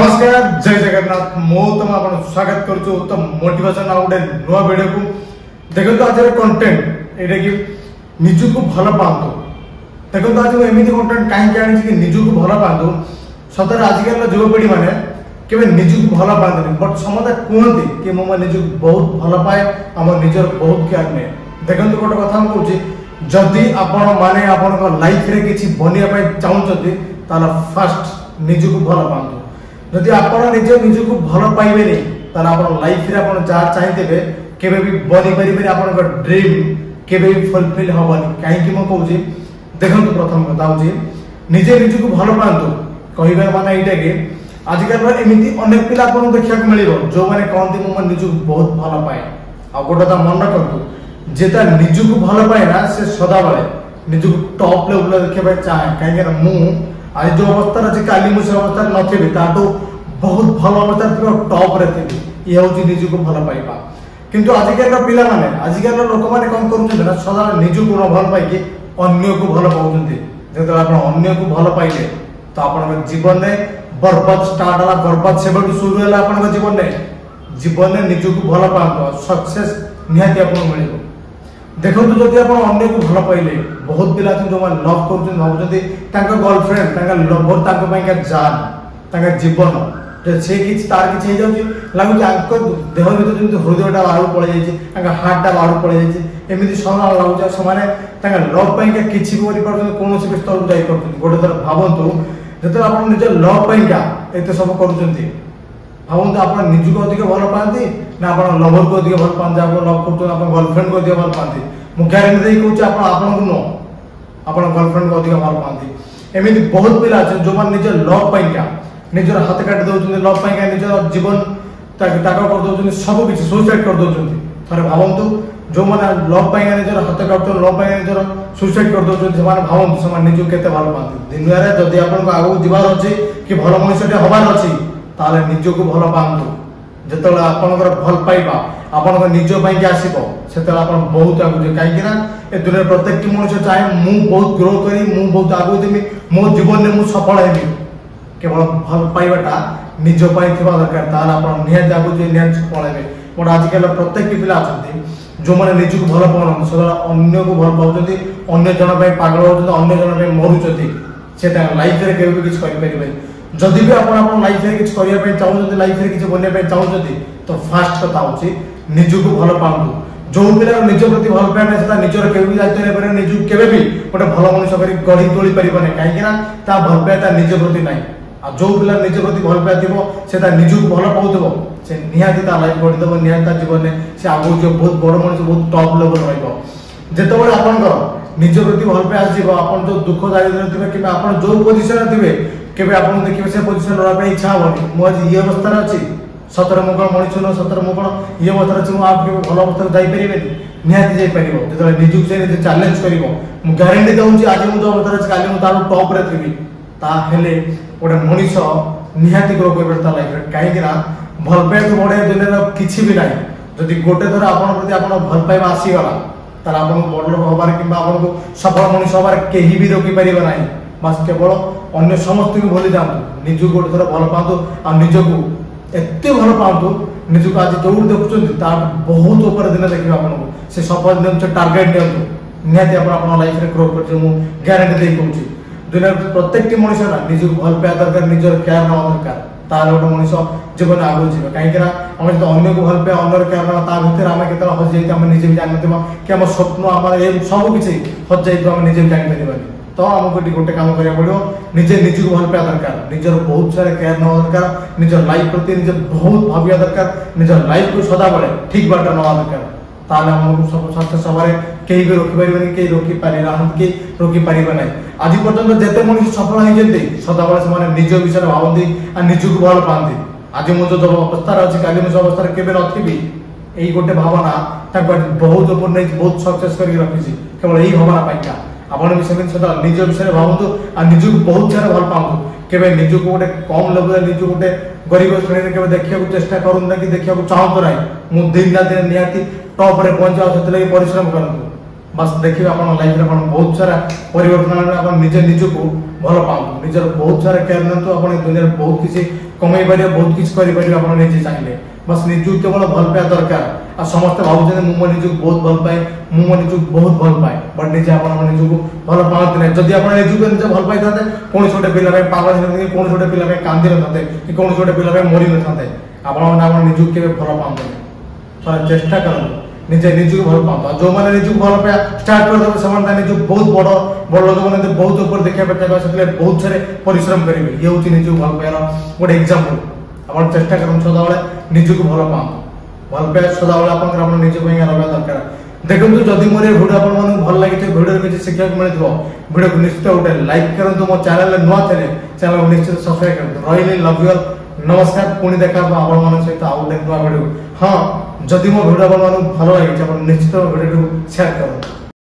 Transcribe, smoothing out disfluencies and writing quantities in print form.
नमस्कार जय जगन्नाथ मो तुम आप स्वागत करुछु उत्तम मोटिवेशन आ गोटे नुआ वीडियो को देखो आज कंटेंट एटा कि निजु को भल पांतु देखो आज एमती कंटेंट कहीं आनी कि निजु को भल पांतु सतरे आजिकल युवपीढ़ी मैंने केवे निजु को भल पाते बट समझे कहते कि मो निजु बहुत भल पाए आम निजर बहुत केयर ने देखो गोटे कथा कहूँ जदि आपण माने आपण लाइफ रे किछि बनिया चाहते फास्ट निजु को भल पांतु जदि आपण निजु को भल पाइबे नहीं आप लाइफ रे आपण जहाँ चाहते केवे भी बनी पारे आपण ड्रीम केवे भी फुलफिल हेनी कहीं मुझे देखो प्रथम कथा हूँ निजे निजु को भल पातु कह माने यहाँ कि आजिकल एमती अनेक पिला आपको देखा मिल जो मैंने कहते मुझे निजु बहुत भल पाए आ गोटे मन रखु जेता निजु को भल पाए ना से सदाबले निजु टॉप लेवल देखा चाहे कहीं आज जो अवस्था अच्छे काली मुझे अवस्था नी ताठू बहुत भल अवस्था टॉप रे थी ये हूँ निजु को भल पाइबा किंतु आजिकल पिला माने आजिकल लोक मैंने कौन कर सदा निजु को भल पाइक अन्य को भल पाते जो आप अन्य को भल पाइले तो आप जीवन में बर्बाद स्टार्ट है बर्बाद से शुरू है आप जीवन में निजु को भल पाते सक्सेस निहाती आपको मिल देखो जदि आप अन्य को भल पाइले बहुत पिला जो लव कर भावुँच गर्लफ्रेंड लवर जान जीवन से तार कि लगुच देह भर हृदयटा बाहर पड़े जाए हार्टा बाहर पड़े जाए एमती समय लगुच से लव पाइका किसी भी कौन भी स्तर को जापर गोटे थर भावतु जो आप निज लव पाइका एत सब कर भावतु आप निजु को अधिक भल पाती ना आप लवर को अधिक भल पाते आप लव कर गर्लफ्रेंड को अधिक भल पाते मुझे ग्यारेंटी कहूँ आप नुह आप गर्लफ्रेंड को अधिक भल पाती एमती बहुत पिला अच्छे जो मैंने निज लव पाइका निजर हाथ काटी दौरान लव पाइका निजर जीवन कर सब किसी सुसाइड कर दौरान थे भावतु जो मैंने लव पाइका निजर हाथ काटुन लव पाइका निजर सुसाइड कर दौरान से भावतु से निजु के भल पाते दुनिया में जदि आपको आगू जबार अच्छे कि भल मनुष्यटे हबार अच्छी ताले निजु को भल पातु जो आपंकर भल पाइबा आपण निज आसो से बहुत आगे कहीं ए दुनिया प्रत्येक मनुष्य चाहे मुझे बहुत ग्रो करी मुझे बहुत आगू देमी मो जीवन में मुझे सफल हेमी केवल भल पाइबाटा निज दरकार आप निहत आगू निहत सफल हे बट आजिकल प्रत्येक पिला अच्छा जो मैंने निजु को भल पाऊँ सदा अन्य को भल पाँच अन्य जन पागल होती अन्य जन मरुँच से लाइफ में केवे भी किसी करें जदि भी आप लाइफ में किसी करने चाहते लाइफ में किसी बनवाई चाहते तो फास्ट कथा हूँ निजु को भल पातु जो पिला निज प्रति भल पाए ना निजर के दायित्व नहीं पारे निजु केवे भी गोटे भल मनुष्य कर गढ़ी तोली पारे कहीं भल पाए निज प्रति ना आ जो पिला निज प्रति भल पाए से निजु को भल पाऊब से निहाती लाइफ गढ़ीदेव निहाती जीवन में से आगे जो बहुत बड़ मनुष्य बहुत टॉप लेवल रतबे आप निज प्रति भल पाए आसो आप जो दुख दारिद्र थे कि आप जो पोजिशन थे केवे आप देखिए से पोजिशन रहा इच्छा हेनी मुझे ये अवस्था अच्छी सतर मु कौन मनुष्य नुह सतर मु कौन ये अवस्था अच्छी मुझे भल अवस्था जापर निहाती जापर जो निजुक से निजे चैलेंज कर ग्यारेंटी दूसरी आज मुझे अवस्था अच्छी कल मुझे टॉप रे थी ताहले गोटे मनीष निहाती ग्रो कर लाइफ कहीं भल पाए तो बढ़िया दुनिया किसी भी ना जदि गोटे थर आप भल पाइबा आसीगला तार आप बड़ लोक हबार कि आपको सफल मनुष्य हबार कहीं भी रोकीपर ना बस केवल अन्य समस्त को भूली जातु निजु गोटे थर भल पातु आ निजक एत भल पातु निजक आज जो देखुं बहुत उपर दिन देखिए आपको से सफल दिन टार्गेट दिंतु निहाती आप लाइफ में ग्रो कर ग्यारेंटी दे कहूँ दुनिया प्रत्येक मनुष्य ना निजक भल पाया दरकार निजर केयर ना दरकार तार गोटे मनुष्य जीवन आगे जी कहीं आम जो अन्य को भल पाए अन्यर केयर ना भितर आम के हजि जाए निजे भी जान कि आम स्वप्न आम सब किसी हजि जाए निजे भी जापर तो आमको गोटे कम करा पड़ो निजे निजी को भल पाया दरकार निजर बहुत सारा केयर ना दरकार निजर लाइफ प्रति निजे बहुत भाविया दरकार निजर लाइफ को सदाबले ठीक बाट ना दरकार ताले हमको सब सक्सेस हमारे कहीं भी रोकी पारे कहीं रोकी पारे कि रोकी पारे ना आज पर्यटन जिते मनुष्य सफल होती सदाबले से निज विषय भावती और निजक भल पाती आज मुझे जो अवस्था अच्छी कल मुझे अवस्था केवे नी यही गोटे भावना बहुत ऊपर नहीं बहुत सक्सेस कर रखी केवल यही भावना पाइका आपड़ भी सेमती सदा निज विषय भावतु और निजक बहुत सारा भल पातु केवे निजक गोटे कम लेवल निज गोटे गरीब श्रेणी में देखा चेष्टा करूँ कि देखा चाहतु ना मुझे दिन ना दिन निहाती टॉप रे पहुंचा से परिश्रम करूँ बस देखिए आप लाइफ में बहुत सारा परिवर्तन आप निजे निजको भल पाऊँ निजर बहुत सारा केयर नियंतु आप दुनिया बहुत किसी कमई पारे बहुत किसी करें आप निजे चाहिए बस निजू केवल भल पाया दरकार आ समस्त भावुँ मुझे मो निजू बहुत भल पाए मुझे मो निजू बहुत भल पाए बट निजे आप निजू भल पाते ना जदि आप निजू निजे भल पाई था कौन गोटे पिला पागल कौन गोटे पिला कांदी न कि कौन गोटे पिला मरी न आप निजू के भल पाते थोड़ा चेष्टा करूँ निजे निजू भल पाता जो मैंने निजू भल पाया स्टार्ट करदे से निजू बहुत बड़ बड़ लोक मैंने बहुत ऊपर देखा चाहिए बहुत सारे परिश्रम करेंगे ये हूँ निजू भल पाइर गोटे एग्जांपल आप चेष्टा करूँ सदाबे निजू भल पाता भल पाए सदाबे आप निज रहा दरकार देखो जदि मोर भिडियो आप भल लगी भिडियो किसी शिक्षा मिलता भिडियो को निश्चित गोटे लाइक करूँ मो चैनल नुआ थे चैनल को निश्चित सब्सक्राइब करूँ रही लव यू नमस्कार पुणी देखा आपण सहित आउ नुआ भिडियो हाँ जदि मो भिडियो आप भल लगी निश्चित भिडियो शेयर करूँ।